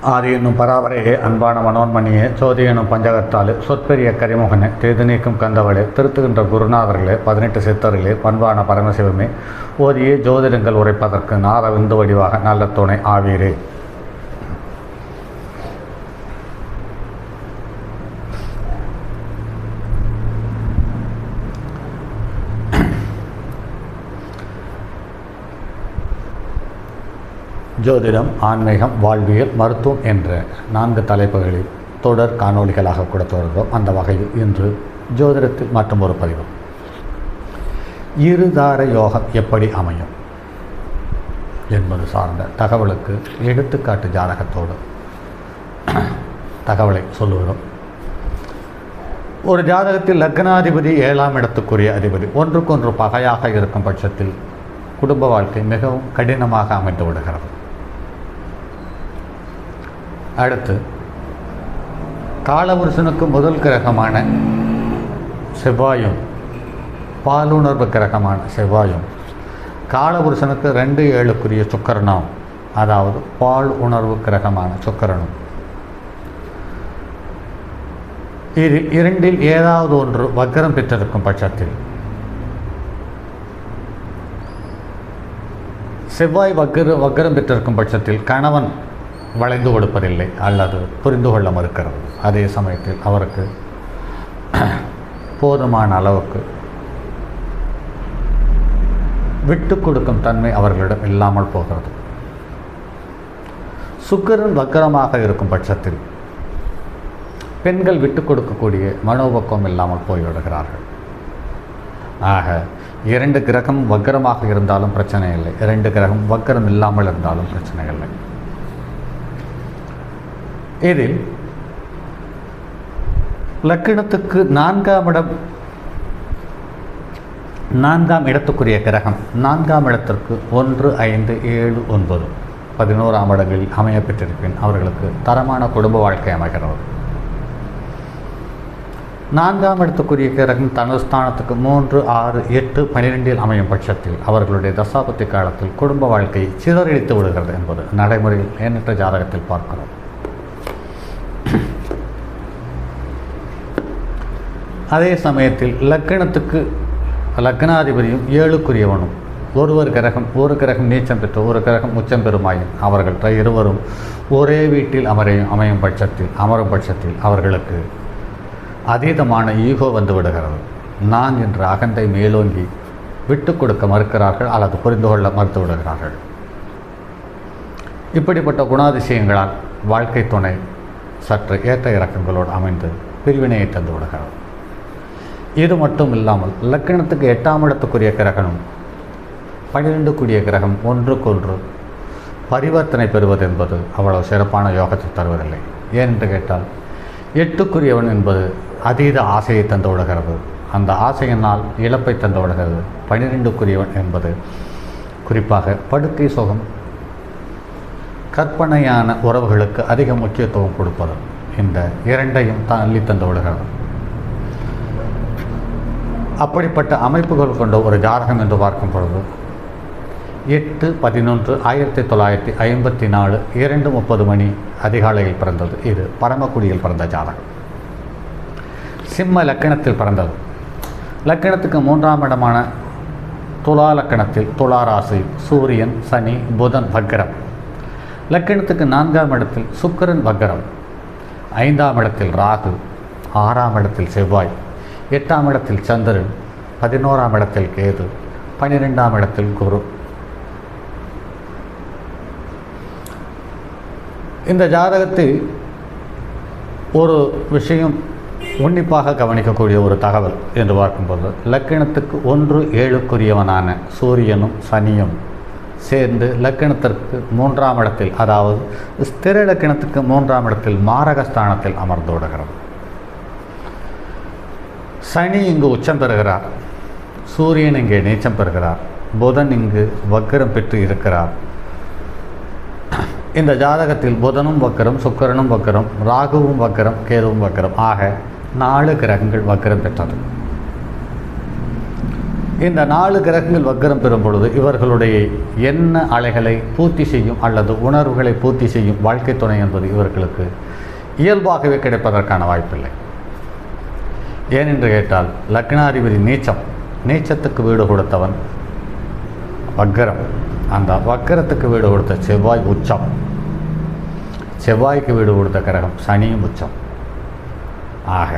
ஆதி என்னும் பராவரையே அன்பான மனோன்மணியே சோதி என்னும் பஞ்சகத்தால் சொற்பெரிய கரிமுகனே தேது நீக்கும் கந்தவளே திருத்துகின்ற குருநாதர்களே 18 சித்தர்களே பண்பான பரமசிவமே ஓதியே ஜோதிடங்கள் உரைப்பதற்கு நாத விந்து வடிவாக நல்ல துணை ஆவீரே. ஜோதிடம், ஆன்மீகம், வாழ்வியல், மருத்துவம் என்ற 4 தலைப்புகளில் தொடர் காணொளிகளாக கொடுத்து வருகிறோம். அந்த வகையில் இன்று ஜோதிடத்தில் மற்றும் ஒரு பதிவு, இருதார யோகம் எப்படி அமையும் என்பது சார்ந்த தகவலுக்கு எடுத்துக்காட்டு ஜாதகத்தோடு தகவலை சொல்லுகிறோம். ஒரு ஜாதகத்தில் லக்னாதிபதி 7ஆம் இடத்துக்குரிய அதிபதி ஒன்றுக்கொன்று பகையாக இருக்கும் பட்சத்தில் குடும்ப வாழ்க்கை மிகவும் கடினமாக அமைந்து விடுகிறது. அடுத்து காலபுருஷனுக்கு முதல் கிரகமான செவ்வாயும் பாலுணர்வு கிரகமான செவ்வாயும் காலபுருஷனுக்கு 2-7க்குரிய சுக்கிரனும், அதாவது பால் உணர்வு கிரகமான சுக்கிரனும், இது இரண்டில் ஏதாவது ஒன்று வக்ரம் பெற்றிருக்கும் பட்சத்தில் செவ்வாய் வக்ரம் பெற்றிருக்கும் பட்சத்தில் கணவன் வளைந்து கொடுப்பதில்லை அல்லது புரிந்து கொள்ள மறுக்கிறது. அதே சமயத்தில் அவருக்கு போதுமான அளவுக்கு விட்டு கொடுக்கும் தன்மை அவர்களிடம் இல்லாமல் போகிறது. சுக்கிரன் வக்கரமாக இருக்கும் பட்சத்தில் பெண்கள் விட்டு கொடுக்கக்கூடிய மனோபக்குவம் இல்லாமல் போய்விடுகிறார்கள். ஆக 2 கிரகம் வக்கரமாக இருந்தாலும் பிரச்சனை இல்லை, 2 கிரகம் வக்கரம் இல்லாமல் இருந்தாலும் பிரச்சனை இல்லை. இதில் லக்கினத்துக்கு 4ஆம் இடத்துக்குரிய கிரகம் 4ஆம் இடத்திற்கு 1, 5, 7, 9, 11ஆம் இடங்களில் அமைய பெற்றிருப்பின் அவர்களுக்கு தரமான குடும்ப வாழ்க்கை அமைகிறது. 4ஆம் இடத்துக்குரிய கிரகம் தனுஸ்தானத்துக்கு 3, 6, 8, 12இல் அமையும் பட்சத்தில் அவர்களுடைய தசாபத்தி காலத்தில் குடும்ப வாழ்க்கையை சிதறடித்து விடுகிறது என்பது நடைமுறையில் எண்ணற்ற ஜாதகத்தில் பார்க்கிறோம். அதே சமயத்தில் லக்கினத்துக்கு லக்னாதிபதியும் 7க்குரியவனும் ஒரு கிரகம் நீச்சம் பெற்று ஒரு கிரகம் உச்சம் பெறுமாயின் அவர்கள் இருவரும் ஒரே வீட்டில் அமரும் பட்சத்தில் அவர்களுக்கு அதீதமான ஈகோ வந்து விடுகிறது. நான் என்ற அகந்தை மேலோங்கி விட்டு கொடுக்க மறுக்கிறார்கள் அல்லது புரிந்து கொள்ள மறுத்து விடுகிறார்கள். இப்படிப்பட்ட குணாதிசயங்களால் வாழ்க்கை துணை சற்று ஏற்ற இறக்கங்களோடு அமைந்து பிரிவினையை தந்து விடுகிறது. இது மட்டும் இல்லாமல் லக்கினத்துக்கு 8ஆம் இடத்துக்குரிய கிரகமும் 12க்குரிய கிரகம் ஒன்றுக்கொன்று பரிவர்த்தனை பெறுவது என்பது அவ்வளவு சிறப்பான யோகத்தை தருவதில்லை. ஏனென்று கேட்டால் 8க்குரியவன் என்பது அதீத ஆசையை தந்து விடுகிறது. அந்த ஆசையினால் இழப்பை தந்து விடுகிறது. 12க்குரியவன் என்பது குறிப்பாக படுக்கை சுகம், கற்பனையான உறவுகளுக்கு அதிக முக்கியத்துவம் கொடுப்பது. இந்த 2ஐயும் தள்ளி தந்து விடுகிறது. அப்படிப்பட்ட அமைப்புகள் கொண்ட ஒரு ஜாதகம் என்று பார்க்கும் பொழுது 8/11/1954 2:30 அதிகாலையில் பிறந்தது. இது பரமக்குடியில் பிறந்த ஜாதகம். சிம்ம லக்கணத்தில் பிறந்தது. லக்கணத்துக்கு 3ஆம் இடமான துலா லக்கணத்தில் துலா ராசி சூரியன், சனி, புதன் வக்கரம். லக்கணத்துக்கு 4ஆம் இடத்தில் சுக்கிரன் வக்கரம், 5ஆம் இடத்தில் ராகு, 6ஆம் இடத்தில் செவ்வாய், 8ஆம் இடத்தில் சந்திரன், 11ஆம் இடத்தில் கேது, 12ஆம் இடத்தில் குரு. இந்த ஜாதகத்தில் ஒரு விஷயம் உன்னிப்பாக கவனிக்கக்கூடிய ஒரு தகவல் என்று பார்க்கும்போது லக்கினத்துக்கு 1-7க்குரியவனான சூரியனும் சனியும் சேர்ந்து லக்கினத்திற்கு 3ஆம் இடத்தில், அதாவது ஸ்திர லக்கினத்துக்கு 3ஆம் இடத்தில் மாரகஸ்தானத்தில் அமர்ந்து விடுகிறது. சனி இங்கு உச்சம் பெறுகிறார், சூரியன் இங்கே நீச்சம் பெறுகிறார், புதன் இங்கு வக்கரம் பெற்று இருக்கிறார். இந்த ஜாதகத்தில் புதனும் வக்கரம், சுக்கிரனும் வக்கரம், ராகுவும் வக்கரம், கேதுவும் வக்கரம், ஆக 4 கிரகங்கள் வக்கரம் பெற்றது. இந்த 4 கிரகங்கள் வக்கரம் பெறும் பொழுது இவர்களுடைய எண்ண அலைகளை பூர்த்தி செய்யும் அல்லது உணர்வுகளை பூர்த்தி செய்யும் வாழ்க்கை துணை என்பது இவர்களுக்கு இயல்பாகவே கிடைப்பதற்கான வாய்ப்பில்லை. ஏனென்று கேட்டால் லக்னாதிபதி நீச்சத்துக்கு வீடு கொடுத்தவன் வக்கரம். அந்த வக்கரத்துக்கு வீடு கொடுத்த செவ்வாய் உச்சம், செவ்வாய்க்கு வீடு கொடுத்த கிரகம் சனியும் உச்சம். ஆக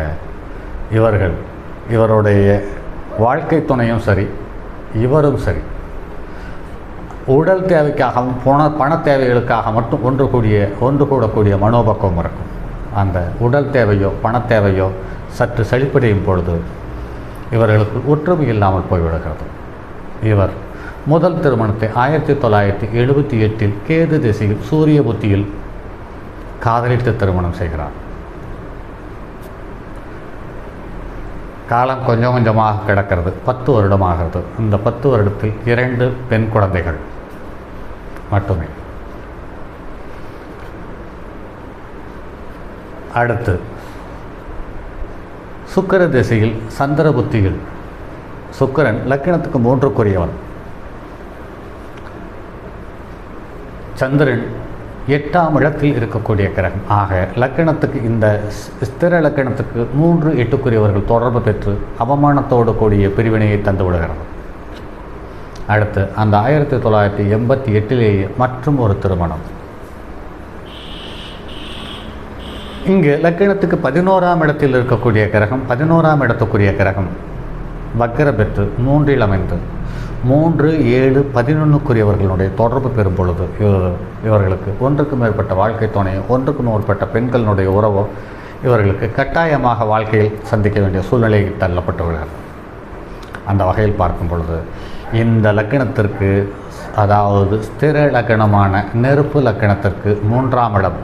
இவருடைய வாழ்க்கை துணையும் சரி, இவரும் சரி, உடல் தேவைக்காகவும் பண தேவைகளுக்காக மட்டும் ஒன்று கூடக்கூடிய மனோபக்குவம் இருக்கும். அந்த உடல் தேவையோ பண தேவையோ சற்று செழிப்படையும் பொழுது இவர்களுக்கு ஒற்றுமை இல்லாமல் போய்விடுகிறது. இவர் முதல் திருமணத்தை 1978 கேது திசையில் சூரிய புத்தியில் காதலித்து திருமணம் செய்கிறார். காலம் கொஞ்சம் கொஞ்சமாக கிடக்கிறது. 10 வருடமாகிறது. இந்த 10 வருடத்தில் 2 பெண் குழந்தைகள் மட்டுமே. அடுத்து சுக்கிர திசையில் சந்திர புத்தியில் சுக்கிரன் லக்கினத்துக்கு 3க்குரியவன். சந்திரன் 8ஆம் இடத்தில் இருக்கக்கூடிய கிரகம். ஆக லக்கணத்துக்கு இந்த ஸ்திர லக்கணத்துக்கு 3, 8க்குரியவர்கள் தொடர்பு பெற்று அவமானத்தோடு கூடிய பிரிவினையை தந்து விடுகிறது. அடுத்து அந்த 1988 மற்றும் ஒரு திருமணம். இங்கு லக்கணத்துக்கு 11ஆம் இடத்தில் இருக்கக்கூடிய கிரகம் 11ஆம் இடத்துக்குரிய கிரகம் வக்கர பெற்று 3இல் அமைந்து 3, 7, 11க்குரியவர்களுடைய தொடர்பு பெறும் பொழுது இவர்களுக்கு ஒன்றுக்கு மேற்பட்ட வாழ்க்கை துணையோ ஒன்றுக்கு மேற்பட்ட பெண்களுடைய உறவோ இவர்களுக்கு கட்டாயமாக வாழ்க்கையில் சந்திக்க வேண்டிய சூழ்நிலையில் தள்ளப்பட்டு விடுகிறது. அந்த வகையில் பார்க்கும் பொழுது இந்த லக்கணத்திற்கு, அதாவது ஸ்திர லக்கணமான நெருப்பு லக்கணத்திற்கு 3ஆம் இடம்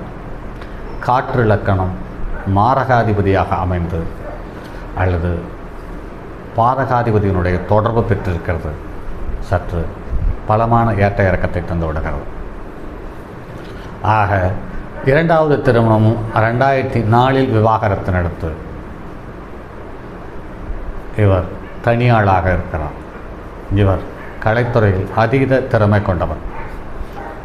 காற்று லக்கணம் மாரகாதிபதியாக அமைந்து அல்லது பாதகாதிபதியினுடைய தொடர்பு பெற்றிருக்கிறது. சற்று பலமான ஏற்ற இறக்கத்தை தந்து விடுகிறது. ஆக 2வது திருமணமும் 2004 விவாகரத்து நடத்து இவர் தனியாளாக இருக்கிறார். இவர் கலைத்துறையில் அதீத திறமை கொண்டவர்,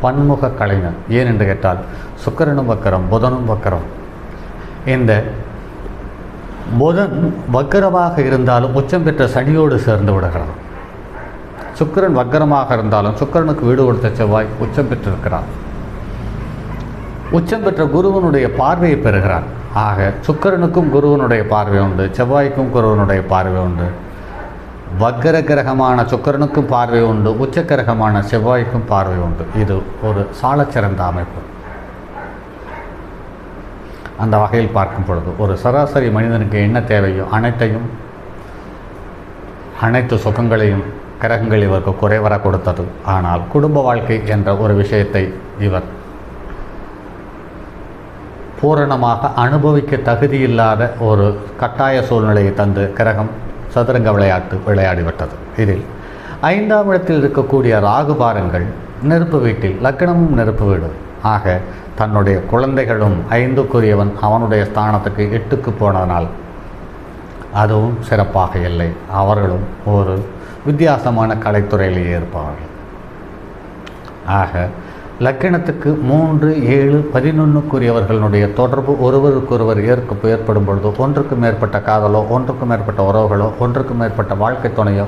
பன்முக கலைஞர். ஏனென்று கேட்டால் சுக்கிரனும் வக்கரம், புதனும் வக்கரம். இந்த புதன் வக்கரமாக இருந்தாலும் உச்சம் பெற்ற சனியோடு சேர்ந்து விடுகிறது. சுக்கிரன் வக்கரமாக இருந்தாலும் சுக்கிரனுக்கு வீடு கொடுத்த செவ்வாய் உச்சம் பெற்றிருக்கிறார். உச்சம் பெற்ற குருவனுடைய பார்வையை பெறுகிறார். ஆக சுக்கிரனுக்கும் குருவனுடைய பார்வை உண்டு, செவ்வாய்க்கும் குருவனுடைய பார்வை உண்டு. வக்கர கிரகமான சுக்கிரனுக்கும் பார்வை உண்டு, உச்ச கிரகமான செவ்வாய்க்கும் பார்வை உண்டு. இது ஒரு சாலச்சிறந்த அமைப்பு. அந்த வகையில் பார்க்கும் பொழுது ஒரு சராசரி மனிதனுக்கு என்ன தேவையோ அனைத்து சுகங்களையும் கிரகங்கள் இவருக்கு குறைவர கொடுத்தது. ஆனால் குடும்ப வாழ்க்கை என்ற ஒரு விஷயத்தை இவர் பூரணமாக அனுபவிக்க தகுதியில்லாத ஒரு கட்டாய சூழ்நிலையை தந்து கிரகம் சதுரங்க விளையாடிவிட்டது. இதில் 5ஆம் இடத்தில் இருக்கக்கூடிய ராகு பாரங்கள் நெருப்பு வீட்டில், லக்கணமும் நெருப்பு வீடு. ஆக தன்னுடைய குழந்தைகளும் 5க்குரியவன் அவனுடைய ஸ்தானத்துக்கு 8க்கு போனதனால் அதுவும் சிறப்பாக இல்லை. அவர்களும் ஒரு வித்தியாசமான கலைத்துறையிலேயே இருப்பார்கள். ஆக லக்கணத்துக்கு 3, 7, 11க்குரியவர்களுடைய தொடர்பு ஒருவருக்கொருவர் ஏற்படும் பொழுது ஒன்றுக்கு மேற்பட்ட காதலோ ஒன்றுக்கு மேற்பட்ட உறவுகளோ ஒன்றுக்கு மேற்பட்ட வாழ்க்கை துணையோ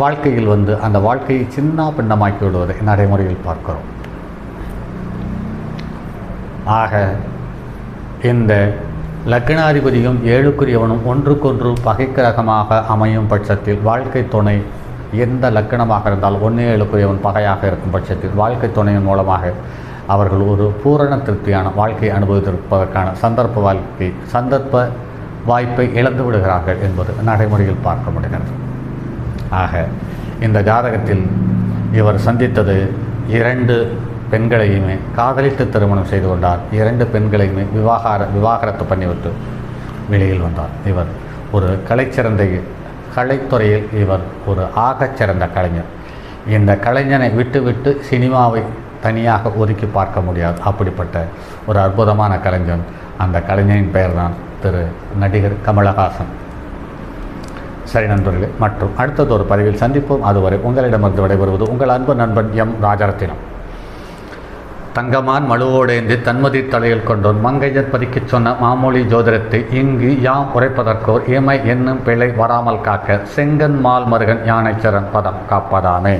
வாழ்க்கையில் வந்து அந்த வாழ்க்கையை சின்ன பின்னமாக்கி விடுவதை நடைமுறையில் பார்க்கிறோம். ஆக இந்த லக்னாதிபதியும் 7க்குரியவனும் ஒன்றுக்கொன்று பகைக்கிரகமாக அமையும் பட்சத்தில் வாழ்க்கை துணை எந்த லக்கணமாக இருந்தால் 1, 7க்குரியவன் பகையாக இருக்கும் பட்சத்தில் வாழ்க்கை துணையின் மூலமாக அவர்கள் ஒரு பூரண திருப்தியான வாழ்க்கையை அனுபவித்திருப்பதற்கான சந்தர்ப்ப வாய்ப்பை இழந்து விடுகிறார்கள் என்பது நடைமுறையில் பார்க்க முடிகிறது. ஆக இந்த ஜாதகத்தில் இவர் சந்தித்தது 2 பெண்களையுமே காதலித்து திருமணம் செய்து கொண்டார். 2 பெண்களையுமே விவாகரத்து பண்ணிவிட்டு வெளியில் வந்தார். இவர் ஒரு கலைத்துறையில் இவர் ஒரு ஆகச்சிறந்த கலைஞர். இந்த கலைஞனை விட்டு சினிமாவை தனியாக ஒதுக்கி பார்க்க முடியாது. அப்படிப்பட்ட ஒரு அற்புதமான கலைஞன். அந்த கலைஞரின் பெயர் தான் நடிகர் கமலஹாசன். சரி நண்பர்களே, மற்றும் அடுத்தது ஒரு பதிவில் சந்திப்போம். அதுவரை உங்களிடமிருந்து விடைபெறுவது உங்கள் அன்பு நண்பன் எம் ராஜரத்தினம். தங்கமான் மழுவோடேந்தி தன்மதி தலையில் கொண்டோன் மங்கையர் பதிக்கச் சொன்ன மாமொழி ஜோதிடத்தை இங்கு யாம் உரைப்பதற்கோர் இமை என்னும் பிழை வராமல் காக்க செங்கன் மால் மருகன் யானைச்சரன் பதம் காப்பதாமே.